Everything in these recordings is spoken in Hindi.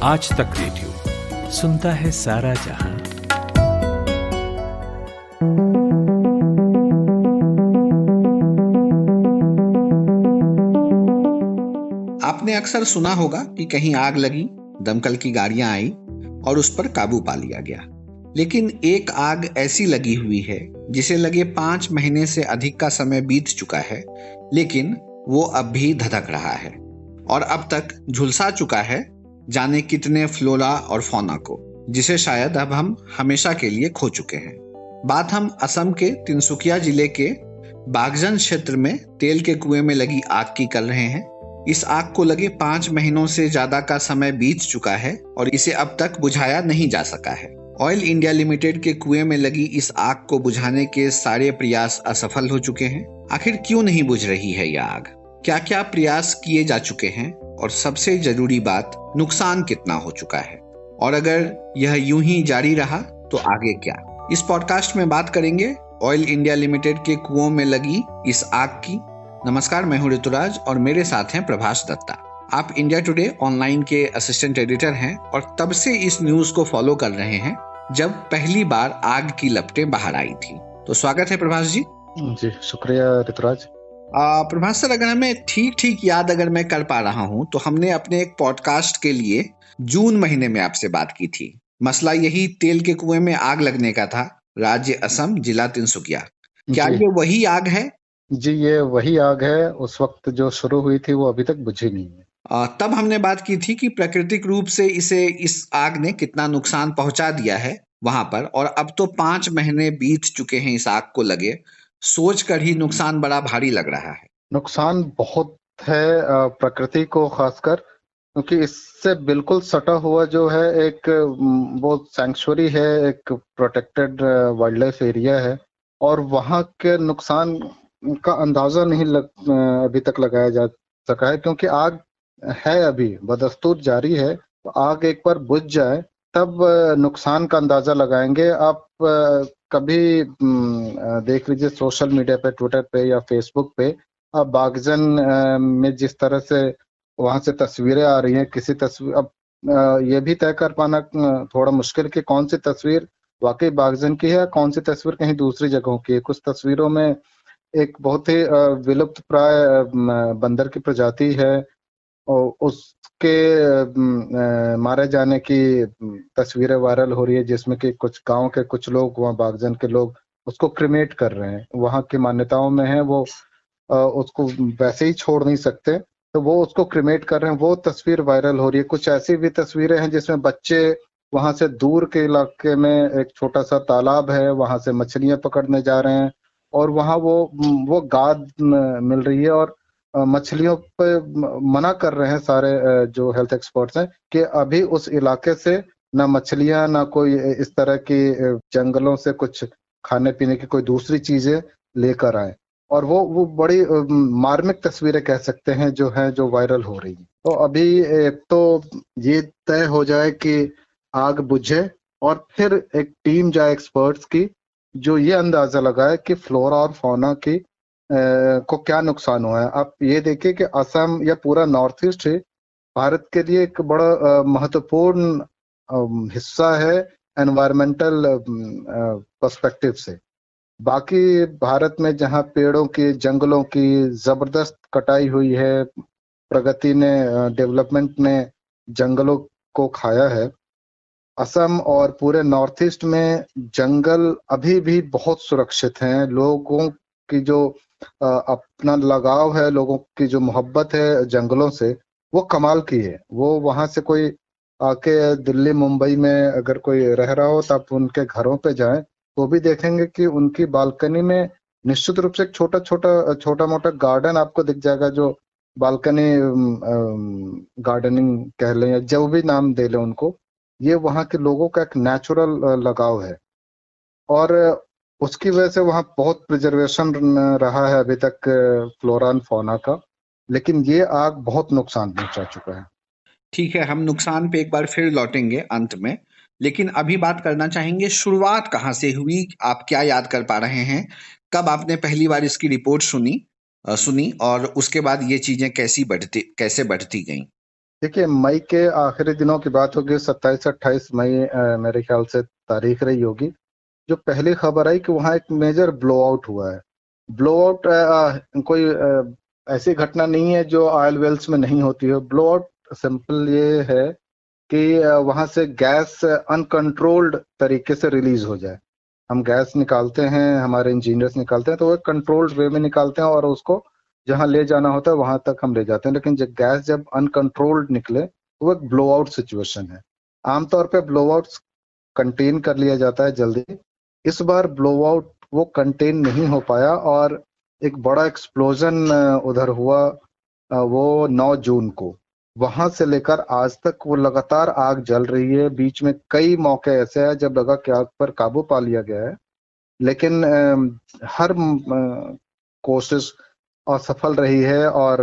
आज तक रेडियो सुनता है सारा जहां। आपने अक्सर सुना होगा कि कहीं आग लगी, दमकल की गाड़ियां आई और उस पर काबू पा लिया गया। लेकिन एक आग ऐसी लगी हुई है जिसे लगे 5 महीने से अधिक का समय बीत चुका है, लेकिन वो अब भी धधक रहा है और अब तक झुलसा चुका है जाने कितने फ्लोरा और फौना को, जिसे शायद अब हम हमेशा के लिए खो चुके हैं। बात हम असम के तिनसुकिया जिले के बागजन क्षेत्र में तेल के कुएं में लगी आग की कर रहे हैं। इस आग को लगे 5 महीनों से ज्यादा का समय बीत चुका है और इसे अब तक बुझाया नहीं जा सका है। ऑयल इंडिया लिमिटेड के कुएं में लगी इस आग को बुझाने के सारे प्रयास असफल हो चुके हैं। आखिर क्यों नहीं बुझ रही है यह आग? क्या क्या प्रयास किए जा चुके हैं और सबसे जरूरी बात, नुकसान कितना हो चुका है? और अगर यह यूं ही जारी रहा तो आगे क्या? इस पॉडकास्ट में बात करेंगे ऑयल इंडिया लिमिटेड के कुओं में लगी इस आग की। नमस्कार, मैं हूं ऋतुराज और मेरे साथ हैं प्रभाष दत्ता। आप इंडिया टुडे ऑनलाइन के असिस्टेंट एडिटर हैं और तब से इस न्यूज को फॉलो कर रहे हैं जब पहली बार आग की लपटें बाहर आई थी। तो स्वागत है प्रभाष जी। जी शुक्रिया ऋतुराज। प्रभाष सर, अगर हमें ठीक याद अगर मैं कर पा रहा हूं तो हमने अपने एक पॉडकास्ट के लिए जून महीने में आपसे बात की थी। मसला यही तेल के कुएं में आग लगने का था, राज्य असम, जिला तिनसुकिया। क्या ये वही आग है? जी, ये वही आग है। उस वक्त जो शुरू हुई थी वो अभी तक बुझी नहीं है। तब हमने बात की थी कि प्राकृतिक रूप से इस आग ने कितना नुकसान पहुंचा दिया है वहां पर, और अब तो 5 महीने बीत चुके हैं इस आग को लगे। सोच कर ही नुकसान बड़ा भारी लग रहा है। नुकसान बहुत है प्रकृति को खासकर, क्योंकि इससे बिल्कुल सटा हुआ जो है एक वो सैंक्चुअरी है, एक प्रोटेक्टेड वाइल्ड लाइफ एरिया है, और वहाँ के नुकसान का अंदाजा नहीं अभी तक लगाया जा सका है, क्योंकि आग है अभी बदस्तूर जारी है। तो आग एक बार बुझ जाए तब नुकसान का अंदाजा लगाएंगे। आप कभी देख लीजिए सोशल मीडिया पे, ट्विटर पे या फेसबुक पे, अब बागजन में जिस तरह से वहां से तस्वीरें आ रही हैं, किसी तस्वीर अब ये भी तय कर पाना थोड़ा मुश्किल कि कौन सी तस्वीर वाकई बागजन की है, कौन सी तस्वीर कहीं दूसरी जगहों की है। कुछ तस्वीरों में एक बहुत ही विलुप्त प्राय बंदर की प्रजाति है और उसके मारे जाने की तस्वीरें वायरल हो रही है, जिसमें कि कुछ गांव के कुछ लोग, वहाँ बागजन के लोग उसको क्रिमेट कर रहे हैं। वहाँ की मान्यताओं में है वो उसको वैसे ही छोड़ नहीं सकते, तो वो उसको क्रिमेट कर रहे हैं। वो तस्वीर वायरल हो रही है। कुछ ऐसी भी तस्वीरें हैं जिसमें बच्चे वहां से दूर के इलाके में एक छोटा सा तालाब है, वहां से मछलियां पकड़ने जा रहे हैं और वहां वो गाद मिल रही है और मछलियों पे मना कर रहे हैं सारे जो हेल्थ एक्सपर्ट्स हैं कि अभी उस इलाके से ना मछलियां, ना कोई इस तरह की जंगलों से कुछ खाने पीने की कोई दूसरी चीजें लेकर आए। और वो बड़ी मार्मिक तस्वीरें कह सकते हैं जो वायरल हो रही है। तो अभी एक तो ये तय हो जाए कि आग बुझे और फिर एक टीम जाए एक्सपर्ट्स की जो ये अंदाजा लगाए कि फ्लोरा और फौना की को क्या नुकसान हुआ है। आप ये देखिए कि असम या पूरा नॉर्थ ईस्ट है भारत के लिए एक बड़ा महत्वपूर्ण हिस्सा है एनवायरमेंटल पर्सपेक्टिव से। बाकी भारत में जहां पेड़ों की, जंगलों की जबरदस्त कटाई हुई है, प्रगति ने, डेवलपमेंट ने जंगलों को खाया है, असम और पूरे नॉर्थ ईस्ट में जंगल अभी भी बहुत सुरक्षित हैं। लोगों की जो अपना लगाव है, लोगों की जो मोहब्बत है जंगलों से, वो कमाल की है। वो वहां से कोई आके दिल्ली मुंबई में अगर कोई रह रहा हो तो आप उनके घरों पे जाएं तो भी देखेंगे कि उनकी बालकनी में निश्चित रूप से एक छोटा मोटा गार्डन आपको दिख जाएगा, जो बालकनी गार्डनिंग कह लें या जो भी नाम दे लें उनको। ये वहाँ के लोगों का एक नेचुरल लगाव है और उसकी वजह से वहाँ बहुत प्रिजर्वेशन रहा है अभी तक फ्लोरा एंड फौना का। लेकिन ये आग बहुत नुकसान पहुंचा चुका है। ठीक है, हम नुकसान पे एक बार फिर लौटेंगे अंत में, लेकिन अभी बात करना चाहेंगे शुरुआत कहाँ से हुई। आप क्या याद कर पा रहे हैं? कब आपने पहली बार इसकी रिपोर्ट सुनी और उसके बाद ये चीजें कैसे बढ़ती गईं? देखिए, मई के आखिरी दिनों की बात होगी, 27-28 मई मेरे ख्याल से तारीख रही होगी, जो पहली खबर आई कि वहाँ एक मेजर ब्लो आउट हुआ है। ब्लो आउट कोई ऐसी घटना नहीं है जो ऑयल वेल्स में नहीं होती है। ब्लो आउट सिंपल ये है कि वहाँ से गैस अनकंट्रोल्ड तरीके से रिलीज हो जाए। हम गैस निकालते हैं, हमारे इंजीनियर्स निकालते हैं, तो वो कंट्रोल्ड वे में निकालते हैं और उसको जहाँ ले जाना होता है वहां तक हम ले जाते हैं। लेकिन जब गैस जब अनकंट्रोल्ड निकले तो वो एक ब्लो आउट सिचुएशन है। आमतौर पे ब्लो आउट कंटेन कर लिया जाता है जल्दी। इस बार ब्लो आउट वो कंटेन नहीं हो पाया और एक बड़ा एक्सप्लोजन उधर हुआ, वो 9 जून को। वहां से लेकर आज तक वो लगातार आग जल रही है। बीच में कई मौके ऐसे हैं जब लगा कि आग पर काबू पा लिया गया है, लेकिन हर कोशिश असफल रही है और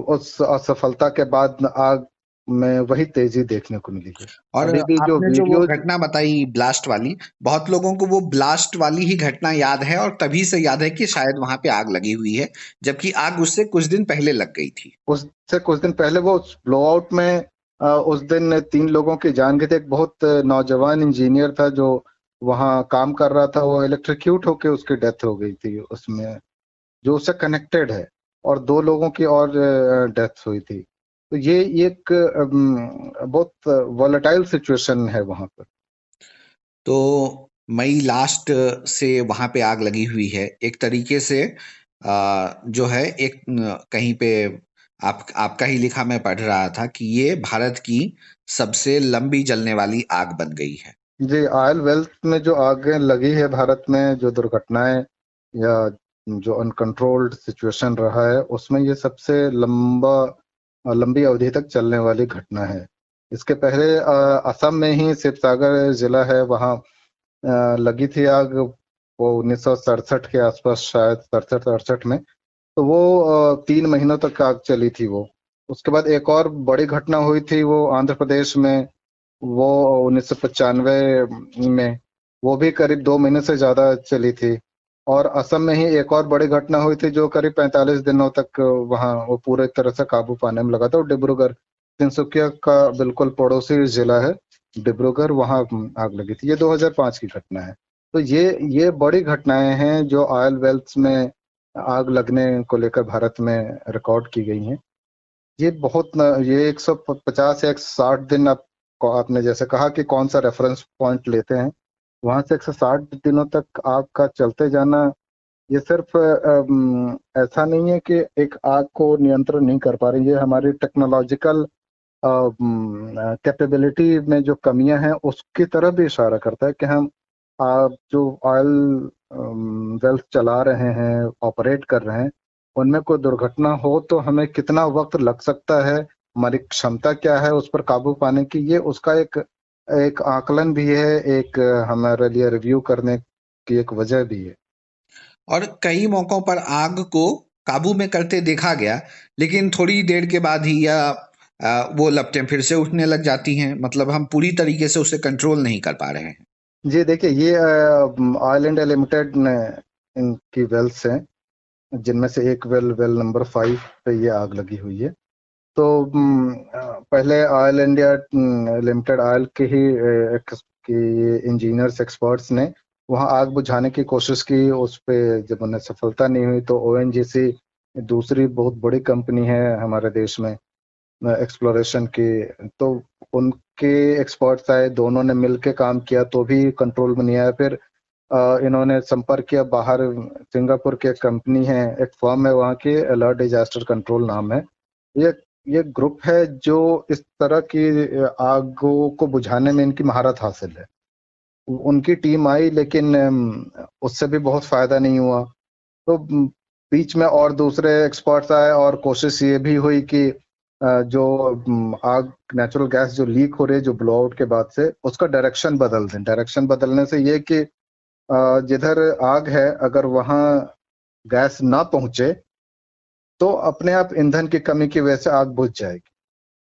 उस असफलता के बाद आग में वही तेजी देखने को मिली है। और अभी भी जो आपने जो वो वीडियोज, घटना बताई ब्लास्ट वाली, बहुत लोगों को वो ब्लास्ट वाली ही घटना याद है और तभी से याद है कि शायद वहां पे आग लगी हुई है, जबकि आग उससे कुछ दिन पहले लग गई थी। उससे कुछ दिन पहले वो ब्लो आउट में उस दिन 3 लोगों की जान गई थी। एक बहुत नौजवान इंजीनियर था जो वहाँ काम कर रहा था, वो इलेक्ट्रिक्यूट होके उसकी डेथ हो गई थी उसमें, जो उससे कनेक्टेड है, और 2 लोगों की और डेथ हुई थी। तो ये एक बहुत वॉलेटाइल सिचुएशन है वहां पर। तो मई लास्ट से वहां पे आग लगी हुई है एक तरीके से। जो है एक कहीं पे आपका ही लिखा मैं पढ़ रहा था कि ये भारत की सबसे लंबी जलने वाली आग बन गई है। जी, ऑयल वेल्थ में जो आग लगी है भारत में, जो दुर्घटनाएं या जो अनकंट्रोल्ड सिचुएशन रहा है, उसमें ये सबसे लंबी अवधि तक चलने वाली घटना है। इसके पहले असम में ही शिवसागर जिला है, वहाँ लगी थी आग, वो 1967 के आसपास, शायद 67-68 में। तो वो 3 महीनों तक आग चली थी वो। उसके बाद एक और बड़ी घटना हुई थी, वो आंध्र प्रदेश में, वो 1995 में, वो भी करीब 2 महीने से ज्यादा चली थी। और असम में ही एक और बड़ी घटना हुई थी जो करीब 45 दिनों तक वहाँ वो पूरे तरह से काबू पाने में लगा था। और डिब्रूगढ़, तिनसुकिया का बिल्कुल पड़ोसी जिला है डिब्रूगढ़, वहाँ आग लगी थी। ये 2005 की घटना है। तो ये बड़ी घटनाएं हैं जो ऑयल वेल्स में आग लगने को लेकर भारत में रिकॉर्ड की गई हैं। ये बहुत ये 150 या 160 दिन, आपने जैसे कहा कि कौन सा रेफरेंस पॉइंट लेते हैं, वहां से 160 दिनों तक आग का चलते जाना, ये सिर्फ ऐसा नहीं है कि एक आग को नियंत्रण नहीं कर पा रही है, हमारी टेक्नोलॉजिकल कैपेबिलिटी में जो कमियां हैं उसकी तरफ भी इशारा करता है कि हम जो ऑयल वेल्स चला रहे हैं, ऑपरेट कर रहे हैं, उनमें कोई दुर्घटना हो तो हमें कितना वक्त लग सकता है, हमारी क्षमता क्या है उस पर काबू पाने की, ये उसका एक एक आकलन भी है, एक हमारे लिए रिव्यू करने की एक वजह भी है। और कई मौकों पर आग को काबू में करते देखा गया, लेकिन थोड़ी देर के बाद ही या वो लपटें फिर से उठने लग जाती हैं। मतलब हम पूरी तरीके से उसे कंट्रोल नहीं कर पा रहे हैं। जी देखिए, ये ऑयल इंडिया लिमिटेड ने इनकी वेल्स हैं, जिनमें से एक वेल नंबर 5 पे ये आग लगी हुई है। तो पहले ऑयल इंडिया लिमिटेड ऑयल के ही इंजीनियर्स एक्सपर्ट्स ने वहाँ आग बुझाने की कोशिश की। उस पे जब उन्हें सफलता नहीं हुई तो ONGC, दूसरी बहुत बड़ी कंपनी है हमारे देश में एक्सप्लोरेशन की, तो उनके एक्सपर्ट्स आए, दोनों ने मिलकर काम किया तो भी कंट्रोल में नहीं आया। फिर इन्होंने संपर्क किया बाहर, सिंगापुर की एक कंपनी है, एक फर्म है वहाँ की, अलर्ट डिजास्टर कंट्रोल नाम है। ये ये ग्रुप है जो इस तरह की आगों को बुझाने में इनकी महारत हासिल है। उनकी टीम आई, लेकिन उससे भी बहुत फायदा नहीं हुआ। तो बीच में और दूसरे एक्सपर्ट्स आए और कोशिश ये भी हुई कि जो आग, नेचुरल गैस जो लीक हो रही है जो ब्लो आउट के बाद से, उसका डायरेक्शन बदल दें। डायरेक्शन बदलने से ये कि जिधर आग है अगर वहां गैस ना पहुंचे तो अपने आप ईंधन की कमी की वजह से आग बुझ जाएगी।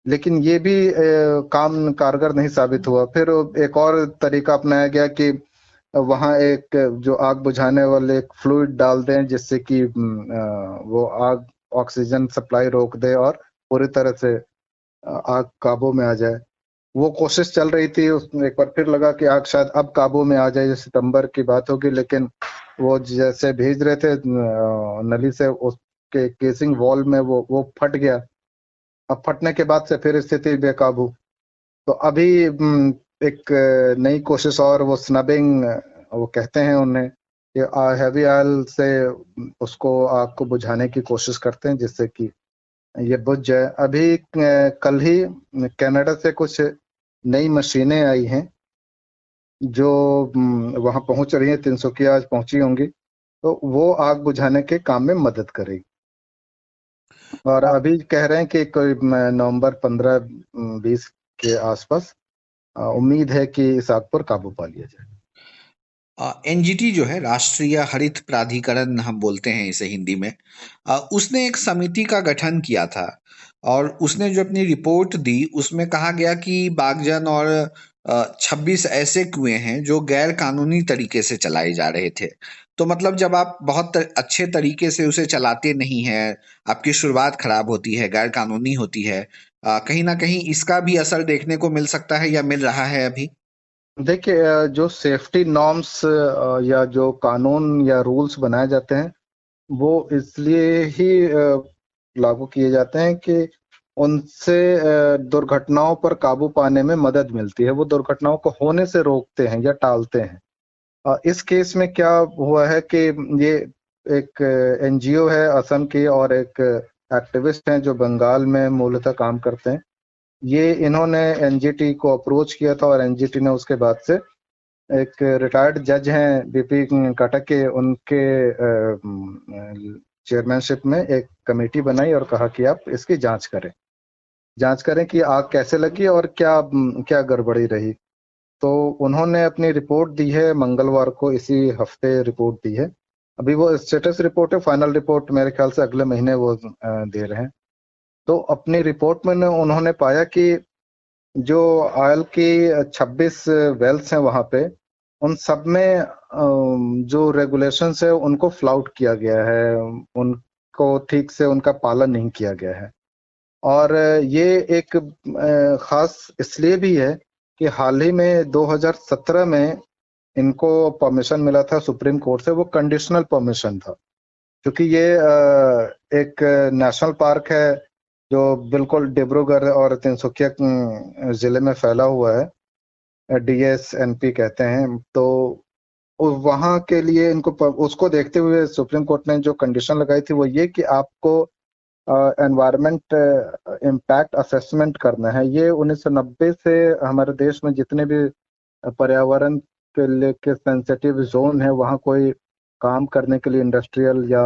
लेकिन ये भी काम कारगर नहीं साबित हुआ। फिर एक और तरीका अपनाया गया कि वहां एक जो आग बुझाने वाले एक फ्लूइड डाल दें जिससे कि वो आग ऑक्सीजन सप्लाई रोक दे और पूरी तरह से आग काबू में आ जाए। वो कोशिश चल रही थी, उसमें एक बार फिर लगा कि आग शायद अब काबू में आ जाए, ये सितंबर की बात होगी, लेकिन वो जैसे भेज रहे थे नली से, उसके केसिंग वॉल में वो फट गया। अब फटने के बाद से फिर स्थिति बेकाबू। तो अभी एक नई कोशिश, और वो स्नबिंग वो कहते हैं उन्हें कि हैवी ऑयल से उसको आग को बुझाने की कोशिश करते हैं, जिससे कि ये बुझ जाए। अभी कल ही कनाडा से कुछ नई मशीनें आई हैं जो वहां पहुंच रही हैं, 300 की आज पहुंची होंगी, तो वो आग बुझाने के काम में मदद करेगी। और अभी कह रहे हैं कि कोई नवंबर 15-20 के आसपास उम्मीद है कि इस आग पर काबू पा लिया जाए। एनजीटी जो है, राष्ट्रीय हरित प्राधिकरण हम बोलते हैं इसे हिंदी में, उसने एक समिति का गठन किया था और उसने जो अपनी रिपोर्ट दी उसमें कहा गया कि बागजन और 26 ऐसे कुएं हैं जो गैर कानूनी तरीके से चलाए जा रहे थे। तो मतलब जब आप बहुत अच्छे तरीके से उसे चलाते नहीं हैं, आपकी शुरुआत खराब होती है, गैर कानूनी होती है, कहीं ना कहीं इसका भी असर देखने को मिल सकता है या मिल रहा है अभी। देखिए, जो सेफ्टी नॉर्म्स या जो कानून या रूल्स बनाए जाते हैं, वो इसलिए ही लागू किए जाते हैं कि उनसे दुर्घटनाओं पर काबू पाने में मदद मिलती है। वो दुर्घटनाओं को होने से रोकते हैं या टालते हैं। इस केस में क्या हुआ है कि ये एक एनजीओ है असम की, और एक एक्टिविस्ट हैं जो बंगाल में मूलतः काम करते हैं। ये इन्होंने एनजीटी को अप्रोच किया था, और एनजीटी ने उसके बाद से एक रिटायर्ड जज हैं बीपी कटक के, उनके चेयरमैनशिप में एक कमेटी बनाई और कहा कि आप इसकी जांच करें कि आग कैसे लगी और क्या क्या गड़बड़ी रही। तो उन्होंने अपनी रिपोर्ट दी है मंगलवार को, इसी हफ्ते रिपोर्ट दी है। अभी वो स्टेटस रिपोर्ट है, फाइनल रिपोर्ट मेरे ख्याल से अगले महीने वो दे रहे हैं। तो अपनी रिपोर्ट में उन्होंने पाया कि जो ऑयल की 26 वेल्स हैं वहां पे, उन सब में जो रेगुलेशंस है उनको फ्लाउट किया गया है, उनको ठीक से उनका पालन नहीं किया गया है। और ये एक खास इसलिए भी है कि हाल ही में 2017 में इनको परमिशन मिला था सुप्रीम कोर्ट से। वो कंडीशनल परमिशन था, क्योंकि ये एक नेशनल पार्क है जो बिल्कुल डिब्रूगढ़ और तिनसुकिया जिले में फैला हुआ है, डीएसएनपी कहते हैं। तो वहां के लिए इनको उसको देखते हुए सुप्रीम कोर्ट ने जो कंडीशन लगाई थी वो ये कि आपको एनवायरमेंट इम्पैक्ट असेसमेंट करना है। ये 1990 से हमारे देश में जितने भी पर्यावरण के लेके सेंसिटिव जोन है, वहाँ कोई काम करने के लिए, इंडस्ट्रियल या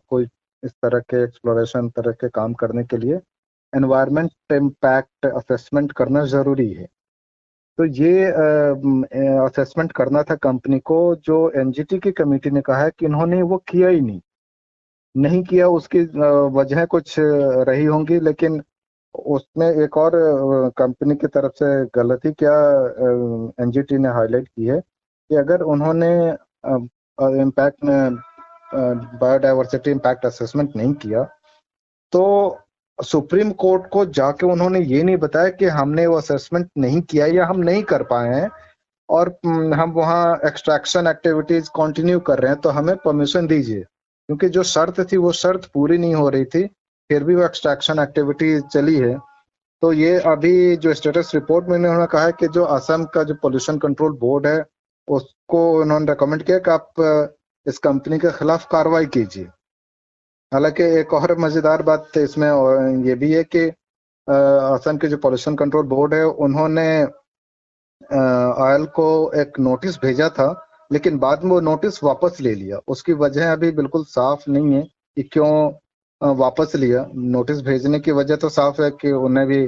कोई इस तरह के एक्सप्लोरेशन तरह के काम करने के लिए एनवायरमेंट इम्पैक्ट असेसमेंट करना जरूरी है। तो ये असेसमेंट करना था कंपनी को, जो एनजीटी की कमेटी ने कहा है कि इन्होंने वो किया ही नहीं किया। उसकी वजह कुछ रही होंगी, लेकिन उसमें एक और कंपनी की तरफ से गलती क्या एनजीटी ने हाईलाइट की है कि अगर उन्होंने इम्पैक्ट बायोडायवर्सिटी इम्पैक्ट असेसमेंट नहीं किया, तो सुप्रीम कोर्ट को जाके उन्होंने ये नहीं बताया कि हमने वो असेसमेंट नहीं किया या हम नहीं कर पाए हैं, और हम वहाँ एक्सट्रैक्शन एक्टिविटीज कंटिन्यू कर रहे हैं, तो हमें परमिशन दीजिए। क्योंकि जो शर्त थी वो शर्त पूरी नहीं हो रही थी, फिर भी वो एक्सट्रैक्शन एक्टिविटी चली है। तो ये अभी जो स्टेटस रिपोर्ट में उन्होंने कहा है कि जो असम का जो पोल्यूशन कंट्रोल बोर्ड है, उसको उन्होंने रिकमेंड किया कि आप इस कंपनी के खिलाफ कार्रवाई कीजिए। हालांकि एक और मजेदार बात इसमें ये भी है कि असम के जो पोल्यूशन कंट्रोल बोर्ड है, उन्होंने ऑयल को एक नोटिस भेजा था, लेकिन बाद में वो नोटिस वापस ले लिया। उसकी वजह अभी बिल्कुल साफ नहीं है कि क्यों वापस लिया। नोटिस भेजने की वजह तो साफ है कि उन्हें भी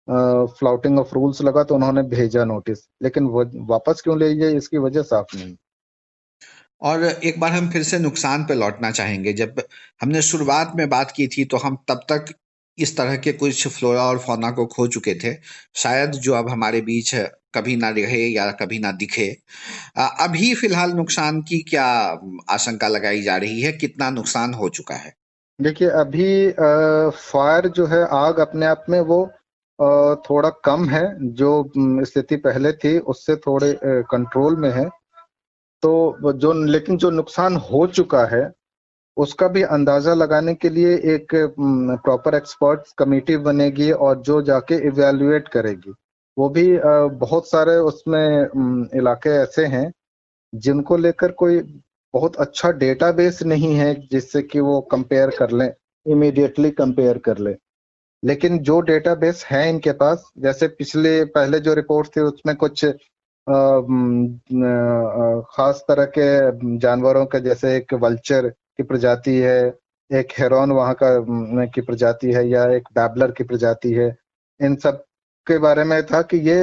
फ्लाउटिंग ऑफ रूल्स लगा, तो उन्होंने भेजा नोटिस, लेकिन वो वापस क्यों ले लिया इसकी वजह साफ नहीं। और एक बार हम फिर से नुकसान पे लौटना चाहेंगे। जब हमने शुरुआत में बात की थी तो हम तब तक इस तरह के कुछ फ्लोरा और फौना को खो चुके थे, शायद जो अब हमारे बीच कभी ना रहे या कभी ना दिखे। अभी फिलहाल नुकसान की क्या आशंका लगाई जा रही है, कितना नुकसान हो चुका है? देखिए, अभी फायर जो है, आग अपने आप में वो थोड़ा कम है। जो स्थिति पहले थी उससे थोड़े कंट्रोल में है। तो लेकिन जो नुकसान हो चुका है उसका भी अंदाजा लगाने के लिए एक प्रॉपर एक्सपर्ट्स कमेटी बनेगी और जो जाके इवैल्यूएट करेगी। वो भी बहुत सारे उसमें इलाके ऐसे हैं जिनको लेकर कोई बहुत अच्छा डेटाबेस नहीं है जिससे कि वो कंपेयर कर लें, इमीडिएटली कंपेयर कर लें। लेकिन जो डेटाबेस है इनके पास, जैसे पहले जो रिपोर्ट थी उसमें कुछ खास तरह के जानवरों के, जैसे एक वल्चर की प्रजाति है, एक हेरॉन वहाँ का की प्रजाति है, या एक बैबलर की प्रजाति है। इन सब के बारे में था कि ये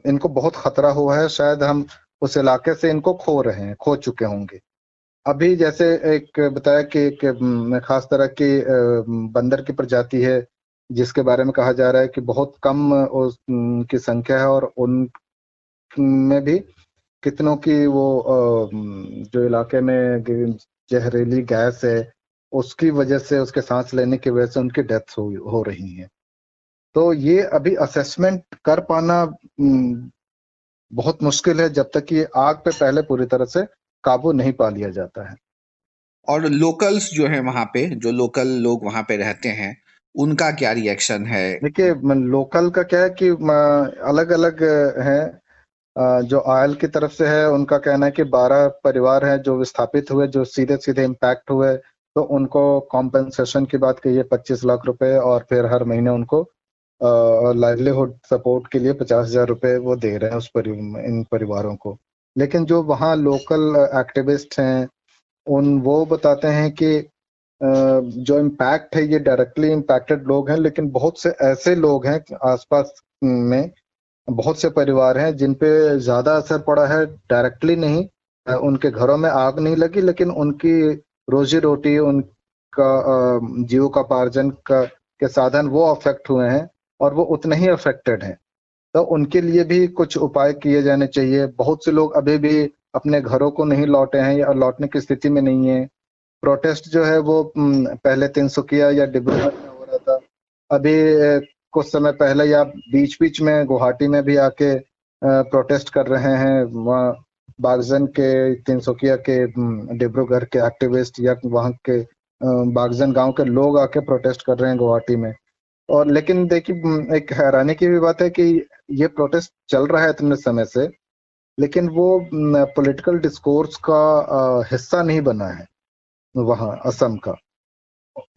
इनको बहुत खतरा हुआ है, शायद हम उस इलाके से इनको खो चुके होंगे। अभी जैसे एक बताया कि एक खास तरह की बंदर की प्रजाति है जिसके बारे में कहा जा रहा है कि बहुत कम की संख्या है, और उनमें भी कितनों की वो जो इलाके में जहरीली गैस है उसकी वजह से, उसके सांस लेने की वजह से उनकी डेथ्स हो रही हैं। तो ये अभी असेसमेंट कर पाना बहुत मुश्किल है जब तक कि आग पे पहले पूरी तरह से काबू नहीं पा लिया जाता है। और लोकल्स जो है वहां पे, जो लोकल लोग वहां पे रहते हैं, उनका क्या रिएक्शन है? देखिए, लोकल का क्या है कि अलग अलग है। जो आयल की तरफ से है उनका कहना है कि 12 परिवार हैं जो विस्थापित हुए, जो सीधे सीधे इम्पैक्ट हुए, तो उनको कॉम्पेंसेशन की बात कही है 25 लाख रुपए, और फिर हर महीने उनको लाइवलीहुड सपोर्ट के लिए 50,000 रुपए वो दे रहे हैं इन परिवारों को। लेकिन जो वहाँ लोकल एक्टिविस्ट हैं वो बताते हैं कि जो इम्पैक्ट है ये डायरेक्टली इम्पैक्टेड लोग हैं, लेकिन बहुत से ऐसे लोग हैं आसपास में, बहुत से परिवार हैं जिन पे ज्यादा असर पड़ा है, डायरेक्टली नहीं। उनके घरों में आग नहीं लगी, लेकिन उनकी रोजी रोटी, उनका जीविकोपार्जन के साधन वो अफेक्ट हुए हैं, और वो उतने ही अफेक्टेड हैं। तो उनके लिए भी कुछ उपाय किए जाने चाहिए। बहुत से लोग अभी भी अपने घरों को नहीं लौटे हैं या लौटने की स्थिति में नहीं है। प्रोटेस्ट जो है वो पहले तिनसुकिया या डिब्रूगढ़ में हो रहा था। अभी कुछ समय पहले या बीच में गुवाहाटी में भी आके प्रोटेस्ट कर रहे हैं। वहाँ बागजन के, तिनसुकिया के, डिब्रूगढ़ के एक्टिविस्ट या वहाँ के बागजन गांव के लोग आके प्रोटेस्ट कर रहे हैं गुवाहाटी में। और लेकिन देखिए, एक हैरानी की भी बात है कि ये प्रोटेस्ट चल रहा है इतने समय से, लेकिन वो पॉलिटिकल डिस्कोर्स का हिस्सा नहीं बना है वहाँ असम का।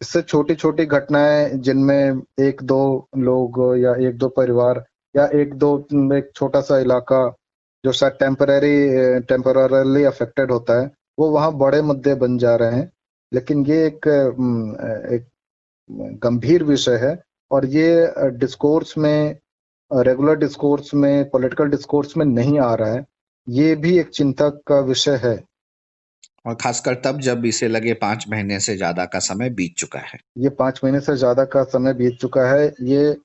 इससे छोटी छोटी घटनाएं जिनमें एक दो लोग या एक दो परिवार या एक छोटा सा इलाका जो शायद टेम्पररली अफेक्टेड होता है, वो वहाँ बड़े मुद्दे बन जा रहे हैं। लेकिन ये एक गंभीर विषय है, और ये डिस्कोर्स में, रेगुलर डिस्कोर्स में, पॉलिटिकल डिस्कोर्स में नहीं आ रहा है। ये भी एक चिंता का विषय है, और खासकर तब जब इसे लगे 5 महीने से ज्यादा का समय बीत चुका है। ये 5 महीने से ज्यादा का समय बीत चुका है। ये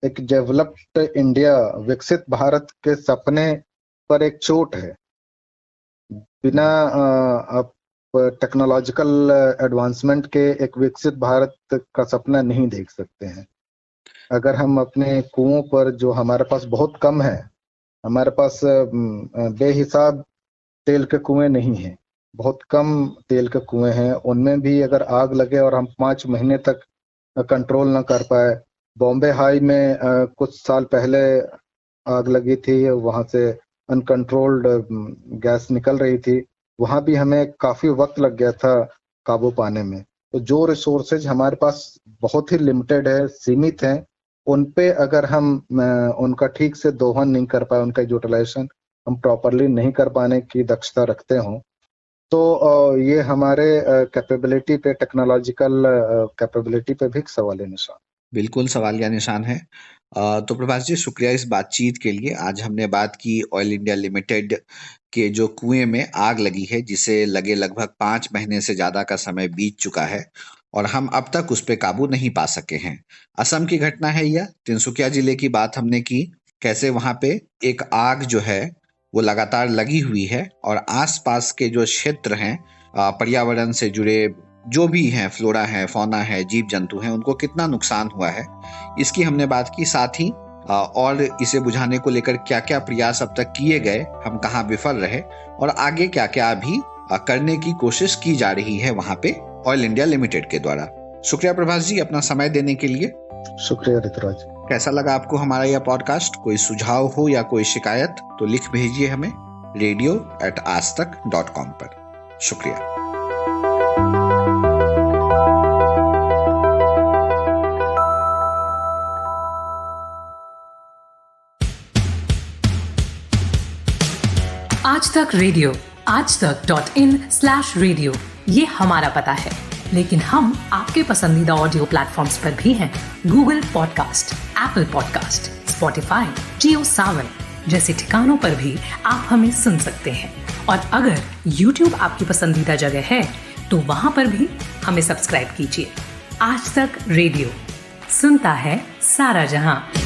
एक डेवलप्ड इंडिया, विकसित भारत के सपने पर एक चोट है। बिना आप टेक्नोलॉजिकल एडवांसमेंट के एक विकसित भारत का सपना नहीं देख सकते हैं। अगर हम अपने कुओं पर, जो हमारे पास बहुत कम है, हमारे पास बेहिसाब तेल के कुएं नहीं हैं, बहुत कम तेल के कुएं हैं, उनमें भी अगर आग लगे और हम 5 महीने तक कंट्रोल ना कर पाए। बॉम्बे हाई में कुछ साल पहले आग लगी थी, वहां से अनकंट्रोल्ड गैस निकल रही थी, वहां भी हमें काफी वक्त लग गया था काबू पाने में। तो जो रिसोर्सेज हमारे पास बहुत ही लिमिटेड है, सीमित हैं, उन पे अगर हम उनका ठीक से दोहन नहीं कर पाए, उनका यूटिलाइजेशन हम प्रॉपरली नहीं कर पाने की दक्षता रखते हों, तो ये हमारे कैपेबिलिटी पे, टेक्नोलॉजिकल कैपेबिलिटी पे भी एक सवालिया निशान। बिल्कुल सवालिया निशान है। तो प्रभाष जी, शुक्रिया इस बातचीत के लिए। आज हमने बात की ऑयल इंडिया लिमिटेड के जो कुएं में आग लगी है, जिसे लगे लगभग 5 महीने से ज्यादा का समय बीत चुका है और हम अब तक उस पर काबू नहीं पा सके हैं। असम की घटना है यह। तिनसुकिया जिले की बात हमने की, कैसे वहां पे एक आग जो है वो लगातार लगी हुई है और आसपास के जो क्षेत्र हैं पर्यावरण से जुड़े, जो भी हैं, फ्लोरा है, फौना है, जीव जंतु हैं, उनको कितना नुकसान हुआ है, इसकी हमने बात की। साथ ही और इसे बुझाने को लेकर क्या क्या प्रयास अब तक किए गए, हम कहाँ विफल रहे और आगे क्या क्या अभी करने की कोशिश की जा रही है वहां पे ऑयल इंडिया लिमिटेड के द्वारा। शुक्रिया प्रभास जी अपना समय देने के लिए। शुक्रिया ऋतुराज। कैसा लगा आपको हमारा यह पॉडकास्ट? कोई सुझाव हो या कोई शिकायत तो लिख भेजिए हमें radio@aajtak.com पर। शुक्रिया। आज तक रेडियो aajtak.in/radio ये हमारा पता है, लेकिन हम आपके पसंदीदा ऑडियो प्लेटफॉर्म्स पर भी हैं। Google podcast, Apple podcast, Spotify, Jio Saavn जैसे ठिकानों पर भी आप हमें सुन सकते हैं। और अगर YouTube आपकी पसंदीदा जगह है तो वहां पर भी हमें सब्सक्राइब कीजिए। आज तक रेडियो सुनता है सारा जहां।